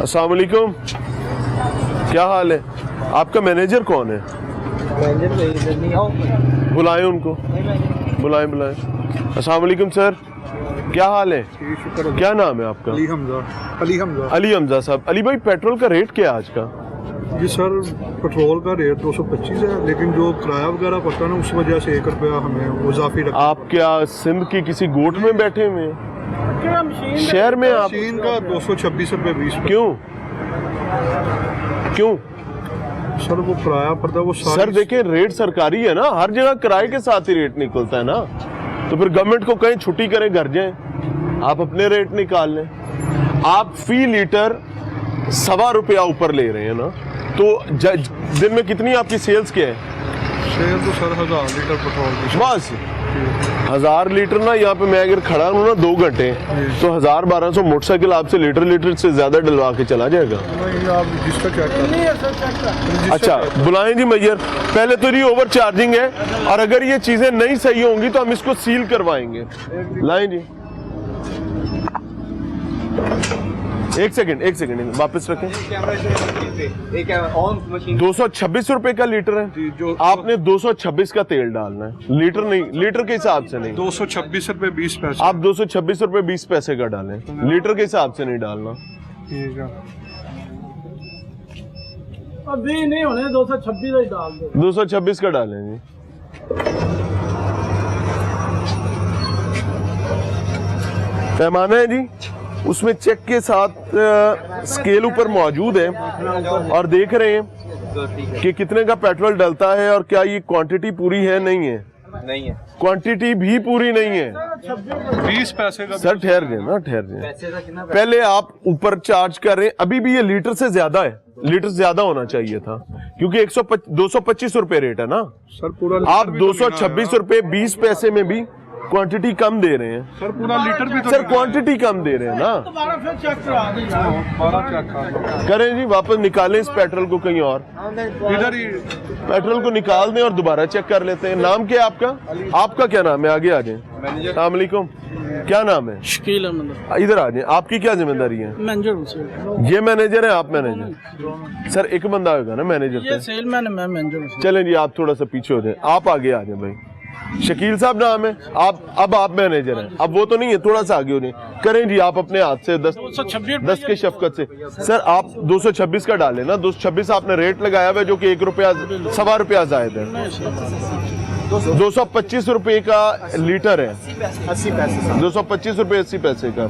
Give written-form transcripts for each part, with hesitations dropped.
अस्सलाम वालेकुम, क्या हाल है? आपका मैनेजर कौन है? मैनेजर नहीं आओ, बुलाएं उनको, बुलाएं। अस्सलाम वालेकुम सर, क्या हाल है? क्या नाम है आपका? अली हमजा साहब। अली भाई, पेट्रोल का रेट क्या है आज का? जी सर, पेट्रोल का रेट 225 है, लेकिन जो किराया वगैरह पड़ता है ना, उस वजह से 1 रुपया हमें वो इजाफी रखा। आप क्या सिंध की किसी गोट में बैठे हुए हैं? शहर में आप? मशीन का 226 रुपये 20 पैसे। क्यों सर वो किराया पड़ता है वो सर देखें, रेट सरकारी है ना, हर जगह किराए के साथ ही रेट निकलता है ना। तो फिर गवर्नमेंट को कहीं छुट्टी करें, घर जाएं, आप अपने रेट निकाल लें। आप फी लीटर ₹1.25 ऊपर ले रहे हैं ना, तो दिन में कितनी आपकी सेल्स क्या है? सेल तो सर 1000 लीटर पेट्रोल की बस 1000 लीटर ना, यहाँ पे मैं अगर खड़ा हूँ ना 2 घंटे, तो 1200 मोटरसाइकिल आपसे लीटर से ज्यादा डलवा के चला जाएगा। नहीं, आप रजिस्टर चेक कर। अच्छा, बुलाएं जी मैयर। पहले तो ये ओवर चार्जिंग है, और अगर ये चीजें नहीं सही होंगी तो हम इसको सील करवाएंगे। लाएं जी, एक सेकंड वापस रखें। 226 रुपए का लीटर है, आपने 226 का तेल डालना है, लीटर नहीं, लीटर के हिसाब से नहीं। 226 रुपये 20 पैसे। आप 226 रुपए 20 पैसे का डालें, लीटर के हिसाब से नहीं डालना। ठीक है, अभी नहीं होने, 226 डाल दो। 226 का डालें जी। पैमाना है जी, उसमें चेक के साथ स्केल ऊपर मौजूद है, और देख रहे हैं कि कितने का पेट्रोल डलता है, और क्या ये क्वांटिटी पूरी है? नहीं है, क्वांटिटी भी पूरी नहीं है। 20 पैसे का। सर ठहर जाए, पहले आप ऊपर चार्ज कर रहे हैं, अभी भी ये लीटर से ज्यादा है, लीटर से ज्यादा होना चाहिए था, क्योंकि 225 रुपए रेट है ना सर पूरा आप 226 रुपए 20 पैसे में भी क्वांटिटी कम दे रहे हैं। सर पूरा लीटर भी तो सर क्वांटिटी कम दे रहे हैं ना। दोबारा फिर चेक करा दीजिए। करें जी, वापस निकालें इस पेट्रोल को कहीं और, इधर ही पेट्रोल को निकाल दें और दोबारा चेक कर लेते हैं। नाम क्या है आपका? आपका क्या नाम है? आगे आ जाए। अस्सलाम वालेकुम, क्या नाम है? शकील अहमद। इधर आ जाए। आपकी क्या जिम्मेदारी है? मैनेजर। ये मैनेजर है, आप मैनेजर? सर एक बंदा होगा ना मैनेजर ये पे। सेलमैन है, मैं मैनेजर। चलें जी, आप थोड़ा सा पीछे हो जाए, आप आगे आ जाए भाई। शकील साहब नाम है, आप मैनेजर हैं, अब वो तो नहीं है, थोड़ा सा आगे हो जाए। करें जी, आप अपने हाथ से 10 के शफकत से। सर आप 226 का डालें ना, 226 आपने रेट लगाया हुआ है, जो कि 1 रुपया ₹1.25 जायद है। 225 रुपए का लीटर है, 225 रुपए 80 पैसे का।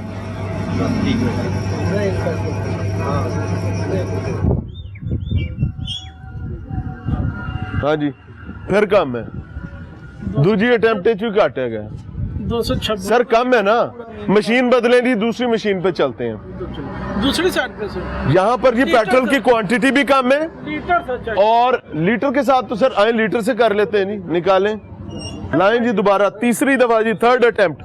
हाँ जी, फिर कम है, दूसरी अटेम्प्ट क्यों काटे गए? 226 सर कम है ना, मशीन बदलें जी, दूसरी मशीन पे चलते हैं। दूसरी साइड पे से यहाँ पर जी पेट्रोल की क्वांटिटी भी कम है, लीटर से चेक। और लीटर के साथ तो सर आए लीटर से कर लेते हैं जी, निकालें, लाएं जी दोबारा, तीसरी दफा जी, 3rd अटेम्प्ट।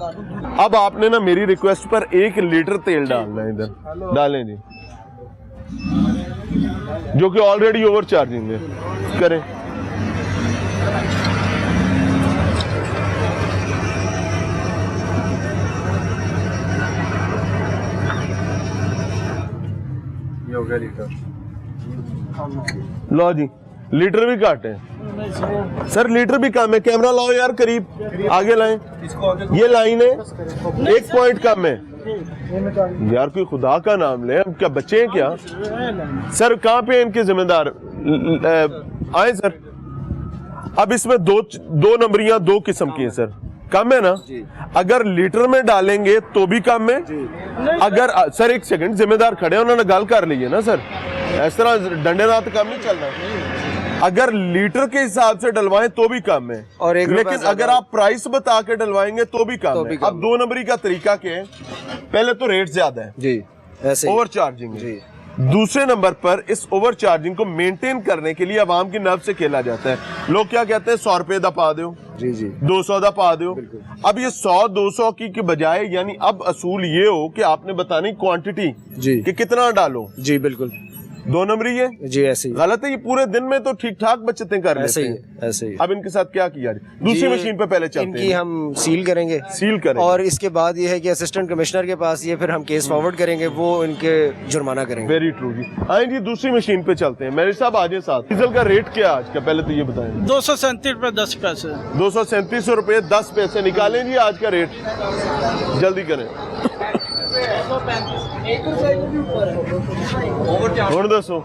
अब आपने ना मेरी रिक्वेस्ट पर 1 लीटर तेल डालना है, इधर डालें जी, जो कि ऑलरेडी ओवर चार्जिंग है। करें, लो जी, लीटर भी काटे सर, लीटर भी कम है। कैमरा लाओ यार करीब, आगे लाएं, ये लाइन है, 1 पॉइंट कम है यार, कोई खुदा का नाम ले, हम क्या बच्चे हैं क्या? सर कहाँ पे इनके जिम्मेदार आए सर? अब इसमें दो नंबरियां 2 किस्म की हैं सर, कम है ना? अगर लीटर में डालेंगे तो भी कम है, अगर सर एक सेकंड, जिम्मेदार खड़े उन्होंने गल कर ली है ना सर, इस तरह डंडे नाथ काम नहीं चलना। अगर लीटर के हिसाब से डलवाएं तो भी कम है, और लेकिन अगर आप प्राइस बता के डलवाएंगे तो भी कम है। अब 2 नंबरी का तरीका क्या है? पहले तो रेट ज्यादा है जी, ऐसे ओवर चार्जिंग जी। दूसरे नंबर पर इस ओवर चार्जिंग को मेंटेन करने के लिए आवाम की नब्ज से खेला जाता है। लोग क्या कहते हैं, 100 रुपए दा पा दो जी, 200 दा पा दो। अब ये 100-200 की बजाय, यानी अब असूल ये हो कि आपने बतानी क्वांटिटी जी, कि कितना डालो जी, बिल्कुल। 2 नंबरी है जी ऐसे ही गलत है। ये पूरे दिन में तो ठीक ठाक बचतें कर ऐसे लेते ही हैं। ऐसे ही। अब इनके साथ क्या किया जाए? दूसरी जी, मशीन पे पहले चलते इनकी हैं। हम सील करेंगे, सील करें और इसके बाद ये है कि असिस्टेंट कमिश्नर के पास ये फिर हम केस फॉरवर्ड करेंगे, वो इनके जुर्माना करेंगे। वेरी ट्रू जी। आए जी दूसरी मशीन पे चलते हैं। मेरे साहब आज साथ डीजल का रेट क्या है आज का, पहले तो ये बताएं। 237 रुपये 10 पैसे। 237 रुपए 10 पैसे निकालें जी आज का रेट, जल्दी करें। ਹੁਣ ਦੱਸੋ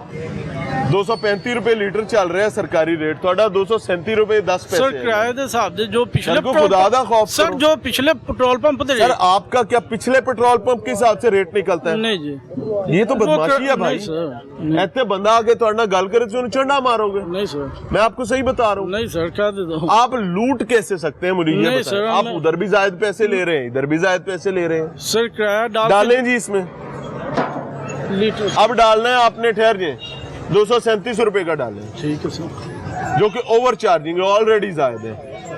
235 रुपए लीटर चल रहा है सरकारी रेट, ਤੁਹਾਡਾ 237 रुपए 10 पैसे सर किराए के हिसाब से जो पिछले सर को खुदा दा खौफ सर करो। जो पिछले पेट्रोल पंप दे सर आपका क्या पिछले पेट्रोल पंप के हिसाब से रेट निकलता है? नहीं जी, ये तो बदमाशी है नहीं भाई। सर, ऐसे बंदा आके ਤੁਹਾਡੇ ਨਾਲ ਗੱਲ करे तो चढ़ा मारोगे। नहीं सर, मैं आपको सही बता रहा हूँ। नहीं सर, क्या दे दो। आप लूट कैसे सकते हैं मुझे ये नहीं बताएं। सर, आप मैं- उधर भी जायद पैसे ले रहे हैं, इधर भी जायद पैसे ले रहे हैं। सर किराया डालें जी इसमें, लीटर। अब डालना है आपने, ठहर जाए। 237 रुपए का डालें, ठीक है सर। जो कि ओवर चार्जिंग है, ऑलरेडी जायद है।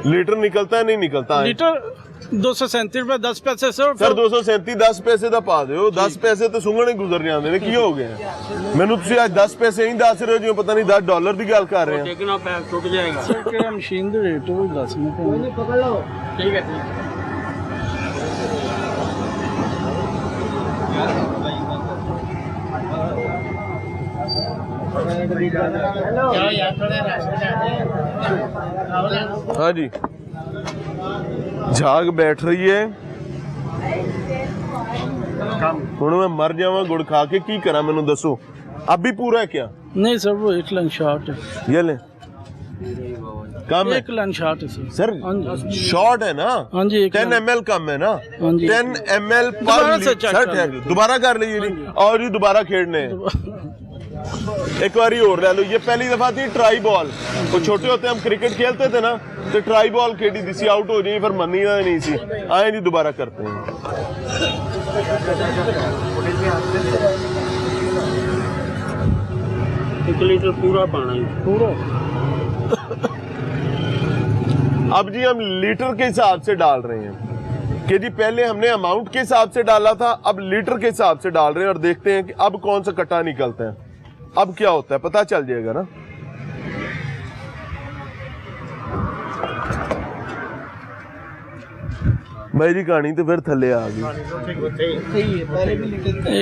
लीटर निकलता है नहीं निकलता है? लीटर 237 रुपये 10 पैसे सर। सर 237 10 पैसे ਦਾ ਪਾ ਦਿਓ। 10 ਪੈਸੇ तो ਸੁੰਘਣੇ ਗੁਜ਼ਰ ਜਾਂਦੇ ਨੇ, ਕੀ ਹੋ ਗਿਆ? ਮੈਨੂੰ ਤੁਸੀਂ ਅੱਜ 10 ਪੈਸੇ ਹੀ ਦੱਸ ਰਹੇ ਹੋ ਜਿਵੇਂ ਪਤਾ ਨਹੀਂ $10 ਦੀ ਗੱਲ ਕਰ ਰਹੇ ਹੋ। कितना पैक टूट जाएगा सर? किराया मशीन दे रेट वो 10 में पकड़ लो। ठीक है हाँ जी, झाग बैठ रही है। ਹੁਣ ਮੈਂ ਮਰ ਜਾਵਾਂ ਗੁੜ ਖਾ ਕੇ, ਕੀ ਕਰਾਂ ਮੈਨੂੰ ਦੱਸੋ। अब भी पूरा है क्या? नहीं सर, वो एक लाइन शॉर्ट है। ये ले कम है एक लाइन शॉर्ट है सर। सर, हाँ जी, शॉर्ट है ना? हाँ जी, एक 10 लाइन। ml कम है ना? हाँ जी। 10 ml पर दोबारा से लीटर। check सर कर ठहर लो। दोबारा कर लीजिए जी, और जी दोबारा खेड़ने हैं। एक बार और ले लो। ये पहली दफा थी ट्राई बॉल। वो छोटे होते हम क्रिकेट खेलते थे ना, तो ट्राई बॉल खेली थी, आउट हो जाए फिर मनी नहीं सी। आए जी दोबारा करते हैं। एक लीटर पूरा पाना है पूरा। अब जी हम लीटर के हिसाब से डाल रहे हैं कि जी पहले हमने अमाउंट के हिसाब से डाला था, अब लीटर के हिसाब से डाल रहे हैं, और देखते हैं कि अब कौन सा कट्टा निकलता है। अब क्या होता है पता चल जाएगा ना। भाई जी कहानी तो फिर थल्ले आ गई।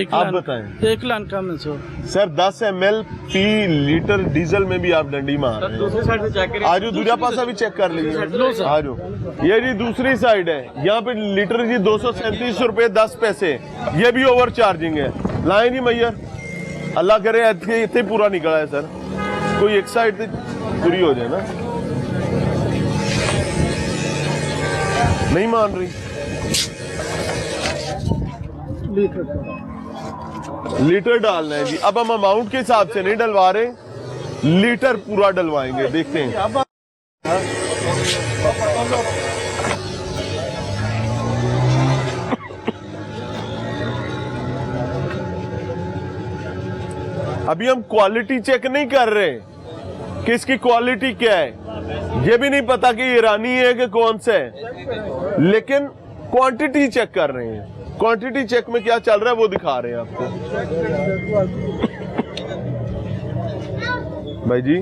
एक आप लाइन- बताएं। एक लाइन कम है सर। सर 10 ml फी लीटर डीजल में भी आप डंडी मार रहे हैं। आज दूसरा पासा भी चेक कर लीजिए। आज ये जी दूसरी साइड है, यहाँ पे लीटर जी 237 रुपए 10 पैसे, ये भी ओवर चार्जिंग है। लाएं जी मैयर, अल्लाह करे इतने पूरा निकला है सर, कोई एक साइड पूरी हो जाए ना। नहीं मान रही। लीटर डालना है जी। अब हम अमाउंट के हिसाब से नहीं डलवा रहे, लीटर पूरा डलवाएंगे। देखते हैं। अभी हम क्वालिटी चेक नहीं कर रहे कि इसकी क्वालिटी क्या है, ये भी नहीं पता कि ईरानी है कि कौन सा है, लेकिन क्वांटिटी चेक कर रहे हैं। क्वांटिटी चेक में क्या चल रहा है वो दिखा रहे हैं आपको। भाई जी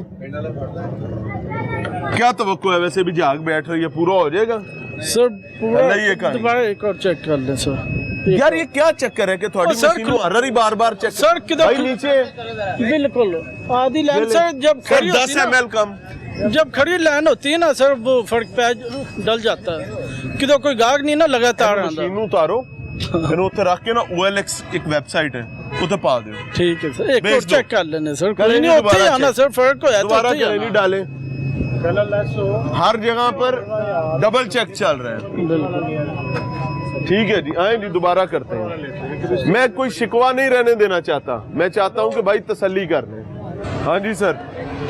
क्या तवक्को है? वैसे भी झाग बैठ रही है, पूरा हो जाएगा सर? पूरा नहीं, ये कहानी। दोबारा एक और चेक कर लें सर। यार ये क्या चक्कर है कि थोड़ी सर, मशीन हर रही बार चेक। सर, किधर- भाई नीचे बिल्कुल आधी लाइन सर, जब सर खड़ी 10 होती है ना- ml कम। जब खड़ी लाइन होती है ना सर, वो फर्क पे डल जाता है। किधर कोई गाहक नहीं ना लगातार आंदा। मशीन उतारो, फिर उत्ते रख के ना OLX एक वेबसाइट है, उते पा दो। ठीक है सर, एक भेज और दो। चेक कर लेने सर। करेंगे कोई नहीं होता दोबारा ही आना चेक। सर, फर्क हो दोबारा जाता नहीं डाले, हर जगह पर डबल चेक चल रहा है। बिल्कुल। ठीक है जी, आए जी दोबारा करते हैं। मैं कोई शिकवा नहीं रहने देना चाहता, मैं चाहता हूं कि भाई तसल्ली कर लें। हाँ जी सर,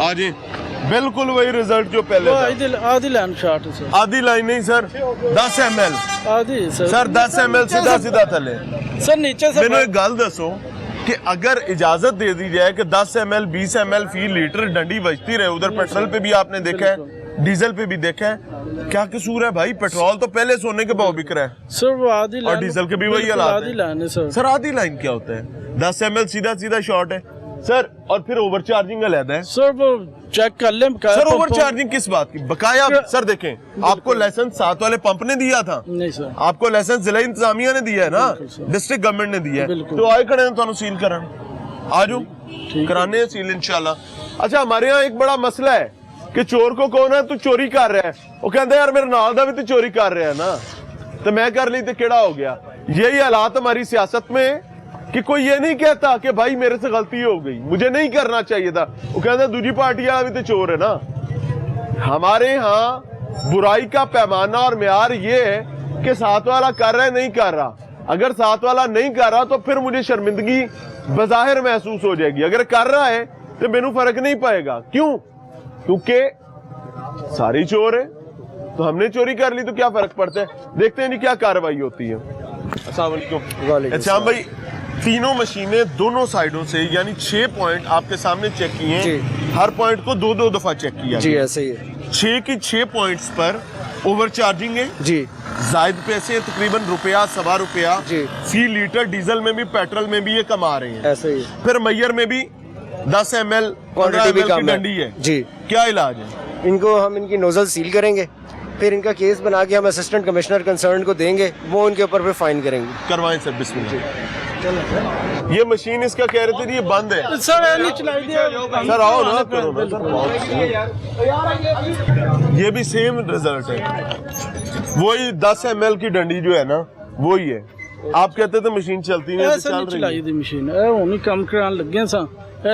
आज बिल्कुल वही रिजल्ट जो पहले था। आधी लाइन शॉर्ट है सर। आधी लाइन नहीं सर, 10 ml आधी है सर, 10 ml सीधा थले। सर नीचे से मैंने एक गल दसो कि अगर इजाजत दे दी जाए कि 10 ml 20 ml फी लीटर डंडी बजती रहे, उधर पेट्रोल पे भी आपने देखा है, डीजल पे भी देखा है, क्या कसूर है भाई? पेट्रोल तो पहले सोने के भाव बिक रहा है सर, वो आधी लाइन और डीजल के भी वही बिल्कुल हालात आधी हैं। लाइन है सर। सर आधी लाइन क्या होता है? 10 ml सीधा शॉर्ट है, सर और फिर ओवर चार्जिंग अलग है सर वो चेक कर लें सर। ओवर चार्जिंग किस बात की बकाया? सर देखें, आपको लाइसेंस 7 वाले पंप ने दिया था, नहीं सर, आपको लाइसेंस जिला इंतजामिया ने दिया है ना, डिस्ट्रिक्ट गवर्नमेंट ने दिया है, बिल्कुल। तो आए खड़े हैं तो सील करन आ जाओ, कराने हैं सील इंशाल्लाह। अच्छा, हमारे यहाँ एक बड़ा मसला है कि चोर को कौन है तू चोरी कर रहा है, वो कहते यार मेरे नाल दा भी तो चोरी कर रहा है ना, तो मैं कर ली तो केड़ा हो गया। यही हालात हमारी सियासत में है कि कोई ये नहीं कहता कि भाई मेरे से गलती हो गई, मुझे नहीं करना चाहिए था, वो कहता दूसरी पार्टी वाला भी तो चोर है ना। हमारे यहाँ बुराई का पैमाना और म्यार ये है कि साथ वाला कर रहा है नहीं कर रहा, अगर साथ वाला नहीं कर रहा तो फिर मुझे शर्मिंदगी बज़ाहिर महसूस हो जाएगी, अगर कर रहा है तो मैनू फर्क नहीं पाएगा। क्यों? क्योंकि सारी चोर है, तो हमने चोरी कर ली तो क्या फर्क पड़ता है। देखते हैं नहीं क्या कार्रवाई होती है। अस्सलाम वालेकुम। अच्छा भाई, तीनों मशीनें दोनों साइडों से यानी 6 पॉइंट आपके सामने चेक किए हैं, हर पॉइंट को 2-2 दफा चेक किया जी, ऐसे ही है। 6 की 6 पॉइंट्स पर ओवर चार्जिंग है जी, जायद पैसे तकरीबन रुपया सवा रुपया जी। फी लीटर डीजल में भी पेट्रोल में भी ये कमा रहे हैं, ऐसे ही है। फिर मैयर में भी 10 ml 15 क्वांटिटी भी ml की कम है डंडी है जी। क्या इलाज है? इनको हम इनकी नोजल सील करेंगे, फिर इनका केस बना के हम असिस्टेंट कमिश्नर कंसर्न को देंगे, वो उनके ऊपर फिर फाइन करेंगे। करवाएं सर, बिस्मिल्लाह। ये मशीन इसका कह रहे थे ये बंद है सर नहीं चलाई दिया सर, आओ ना करो ना सर, ये भी सेम रिजल्ट है, वही 10 ml की डंडी जो है ना वही है। आप कहते थे मशीन चलती नहीं, तो ऐसा चल नहीं रही चलाई है। दी मशीन हुन ही काम करान लगे सा,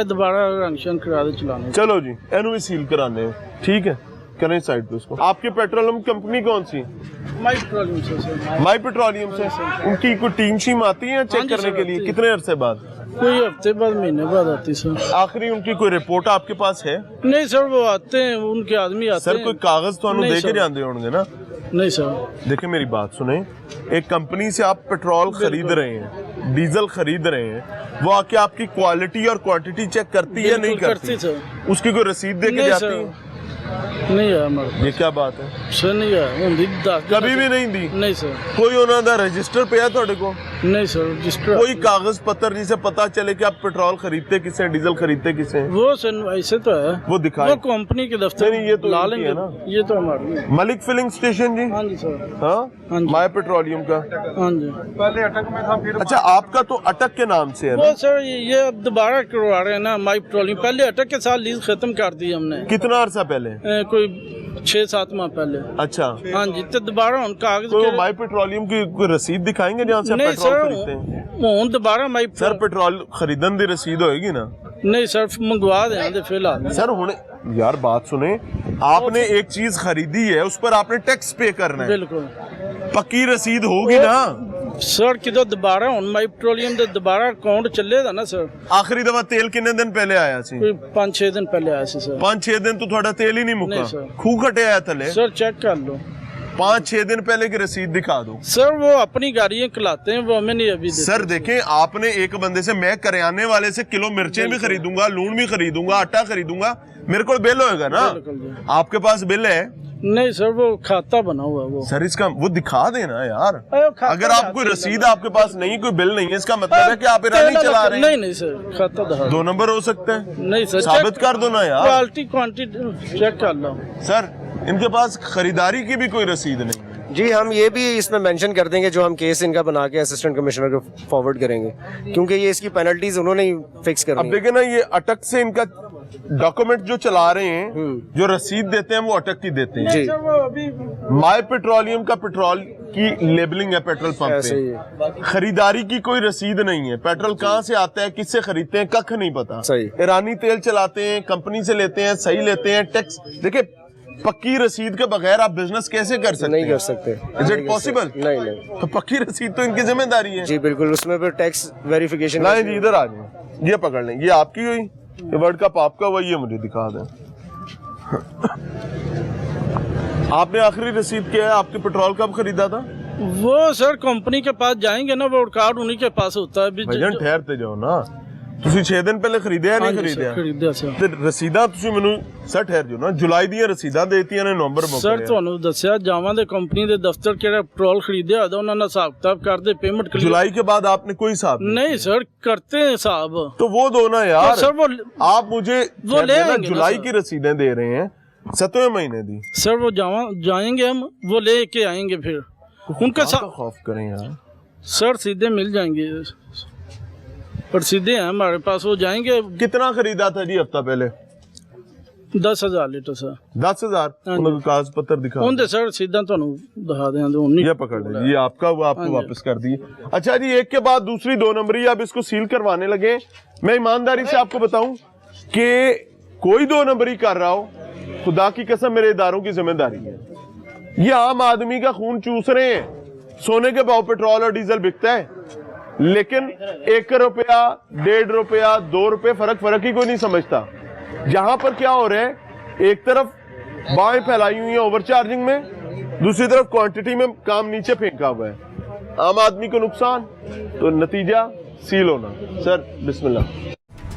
दोबारा रंगशन करा दे चलाने। चलो जी, एनु भी सील कराने हैं, ठीक है, करें साइड पे उसको। आपके पेट्रोलियम कंपनी कौन सी? माई पेट्रोलियम से सर। माई पेट्रोलियम से। उनकी कोई टीम शीम आती है हाँ चेक जी करने सर, के लिए? आती है। कितने अरसे बाद? कोई हफ्ते बाद महीने बाद आती सर। आखिरी उनकी कोई रिपोर्ट आपके पास है? नहीं सर, वो आते हैं, उनके आदमी आते सर हैं। कोई कागज तो नहीं दे के सर। जाते होंगे ना? नहीं सर। देखिए मेरी बात सुने, एक कंपनी से आप पेट्रोल खरीद रहे हैं, डीजल खरीद रहे हैं, वो आके आपकी क्वालिटी और क्वांटिटी चेक करती है नहीं बिल्कुल करती? करती सर। उसकी कोई रसीद दे के नहीं जाती सर, है? नहीं है हमारे ये क्या बात है? सर, नहीं है हुंदी कभी भी नहीं दी? नहीं सर। कोई उन्होंने रजिस्टर पे है थोड़े को? नहीं सर, जिसका कोई कागज पत्र जिसे पता चले कि आप पेट्रोल खरीदते किसे, डीजल खरीदते किसे? वो सर ऐसे तो है, वो दिखाए। वो कंपनी के दफ्तर नहीं, ये तो ला इनकी लेंगे है ना? ये तो हमारी है। मलिक फिलिंग स्टेशन जी? हाँ जी सर। हाँ, हाँ जी। माय पेट्रोलियम का। हाँ जी। पहले अटक में था, फिर अच्छा, आपका तो अटक के नाम से है ना? वो सर ये अब दोबारा करवा रहे हैं ना माई पेट्रोलियम। पहले अटक के साथ लीज खत्म कर दी हमने, कितना अरसा पहले? कोई 6-7 माह पहले। अच्छा, हाँ जी, तो दोबारा उन कागज तो के- माई पेट्रोलियम की कोई रसीद दिखाएंगे जहाँ से आप नहीं पेट्रोल सर, खरीदते हैं? हूँ दोबारा माई सर पेट्रोल खरीदन दी रसीद होएगी ना? नहीं सर, मंगवा दें फिलहाल। सर हुने यार बात सुने, आपने एक चीज खरीदी है उस पर आपने टैक्स पे करना है, बिल्कुल पक्की रसीद होगी ना? सर किधर दोबारा हूँ माई पेट्रोलियम दे दोबारा अकाउंट चलेगा ना सर। आखिरी दफा तेल कितने दिन पहले आया सी? कोई 5-6 दिन पहले आया सी सर। 5-6 दिन तो थोड़ा तेल ही नहीं मुका, नहीं सर। खूह खटे आया थले। सर चेक कर लो। 5-6 दिन पहले की रसीद दिखा दो। सर वो अपनी गाड़ियाँ खिलाते हैं, वो हमें नहीं अभी देते। सर देखें, आपने एक बंदे से, मैं करियाने वाले से किलो मिर्चें भी खरीदूंगा, लून भी खरीदूंगा, आटा खरीदूंगा, मेरे को बिल होएगा ना? बिल्कुल जी। आपके पास बिल है? नहीं सर, वो खाता बना हुआ है वो। सर इसका वो दिखा देना यार। अरे खाता अगर आप कोई दिखाते रसीद आपके पास नहीं, कोई बिल नहीं है, इसका मतलब है कि आप ईरानी चला रहे हैं। नहीं नहीं सर, खाता दिखा। 2 नंबर हो सकते हैं, नहीं सर, साबित कर दो ना यार। क्वालिटी क्वांटिटी चेक कर लो। सर इनके पास खरीदारी की भी कोई रसीद नहीं है। जी, हम ये भी इसमें मेंशन कर देंगे, जो हम केस इनका बना के असिस्टेंट कमिश्नर को फॉरवर्ड करेंगे, क्योंकि ये इसकी पेनल्टीज उन्होंने ही फिक्स अब करनी है। देखे ना, ये अटक से इनका डॉक्यूमेंट जो चला रहे हैं, जो रसीद देते हैं वो अटक की देते हैं। जी, सर वो अभी माय पेट्रोलियम का पेट्रोल की लेबलिंग है पेट्रोल पंप ऐसे ही पे, खरीदारी की कोई रसीद नहीं है। पेट्रोल कहाँ से आता है, किससे खरीदते हैं, कख नहीं पता। सही। ईरानी तेल चलाते हैं, कंपनी से लेते हैं, सही लेते हैं, टैक्स। देखिए, पक्की रसीद के बगैर आप बिजनेस कैसे कर सकते नहीं हैं? कर सकते। Is it possible? नहीं नहीं तो पक्की रसीद तो इनकी जिम्मेदारी है। जी बिल्कुल, उसमें फिर टैक्स वेरिफिकेशन। लाएं जी, इधर आ जाए, ये पकड़ लें, ये आपकी हुई, ये वर्ल्ड कप आपका हुआ, ये मुझे दिखा दें। आपने आखिरी रसीद क्या है? आपके पेट्रोल कब खरीदा था? वो सर कंपनी के पास जाएंगे ना, वो कार्ड उन्हीं के पास होता है। भजन ठहरते जाओ ना, ਤੁਸੀਂ 6 ਦਿਨ ਪਹਿਲੇ ਖਰੀਦਿਆ ਨਹੀਂ ਹਾਂਜੀ ਖਰੀਦਿਆ ਸਰ ਖਰੀਦਿਆ ਸਰ ਤੇ ਰਸੀਦਾਂ ਤੁਸੀਂ ਮੈਨੂੰ ਸਰ ਠਹਿਰ ਜੋ ਨਾ ਜੁਲਾਈ ਦੀਆਂ ਰਸੀਦਾਂ ਦੇਤੀਆਂ ਨੇ ਨਵੰਬਰ ਮੁੱਕ ਸਰ ਰਿਹਾ ਤੁਹਾਨੂੰ ਦੱਸਿਆ ਜਾਵਾਂ ਦੇ ਕੰਪਨੀ ਦੇ ਦਫ਼ਤਰ ਕਿਹੜਾ ਪੈਟਰੋਲ ਖਰੀਦਿਆ ਹੋਇਆ ਉਹਨਾਂ ਨਾਲ ਹਿਸਾਬ ਕਿਤਾਬ ਕਰਦੇ पेमेंट क्लियर जुलाई के बाद आपने कोई हिसाब नहीं सर करते हैं हिसाब तो वो दो ना यार तो सर वो आप मुझे वो ले कहते हैं ना, आएंगे ना जुलाई सर। की रसीदें दे रहे हैं 7वें महीने दी सर वो जाएंगे हम वो लेके आएंगे फिर उनका क्या खौफ करें यार सर सीधे मिल जाएंगे पर सीधे हैं हमारे पास वो जाएंगे कितना खरीदा था जी हफ्ता पहले 10,000 लीटर सर 10,000 हाँ उनका कागज पत्र दिखा उनके सर सीधा ਤੁਹਾਨੂੰ दिखा दें उन्हीं ये पकड़ ले ये आपका वो आपको वापस कर दिए अच्छा जी एक के बाद दूसरी 2 नंबरी आप इसको सील करवाने लगे मैं ईमानदारी से आपको बताऊं कि कोई 2 नंबरी कर रहा हो खुदा की कसम मेरे इदारों की जिम्मेदारी है ये आम आदमी का खून चूस रहे हैं सोने के भाव पेट्रोल और डीजल बिकता है लेकिन 1 रुपया 1.5 रुपया 2 रुपये फर्क ही कोई नहीं समझता जहां पर क्या हो रहा है एक तरफ बाएं फैलाई हुई है ओवरचार्जिंग में दूसरी तरफ क्वांटिटी में काम नीचे फेंका हुआ है आम आदमी को नुकसान तो नतीजा सील होना सर बिस्मिल्लाह